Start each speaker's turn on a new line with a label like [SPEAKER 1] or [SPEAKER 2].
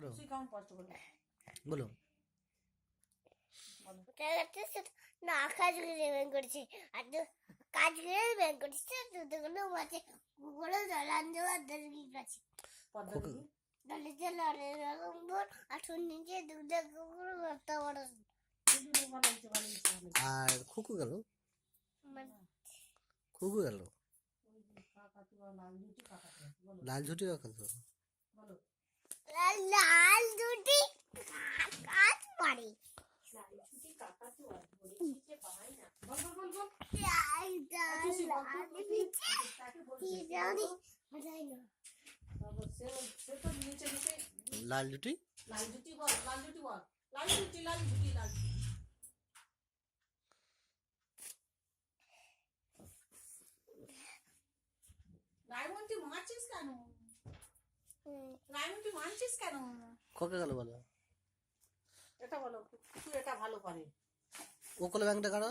[SPEAKER 1] তুই কেমন কষ্ট করবি
[SPEAKER 2] বলো।
[SPEAKER 3] না কাজ করে ব্যাং করছে আর কাজ করে ব্যাং করছে দুটো মাঝে গুগলে জ্বালান দেওয়ার দরকার আছে
[SPEAKER 1] পদ্ধতি
[SPEAKER 3] দলিতে লড়ে রকম আর শুনছে দুধে গুগল করতে পারো
[SPEAKER 2] আর খুকু গেল, খুকু গেল লাল ঝুটি কাকাতো
[SPEAKER 1] বলো
[SPEAKER 3] লাল দুটি কাজ পারে
[SPEAKER 2] লাল ঝুটি
[SPEAKER 1] লাল জুটি বল লাল জুটি বল লাল জুটি লাল জুটি লাল জুটি রায়মন্তি মারছিস কেন রায়মন্তি মারছিস কেন
[SPEAKER 2] ককে গেল বলো।
[SPEAKER 1] এটা বলো তুই এটা ভালো পারে
[SPEAKER 2] ও কোলে ব্যাংকটা কারো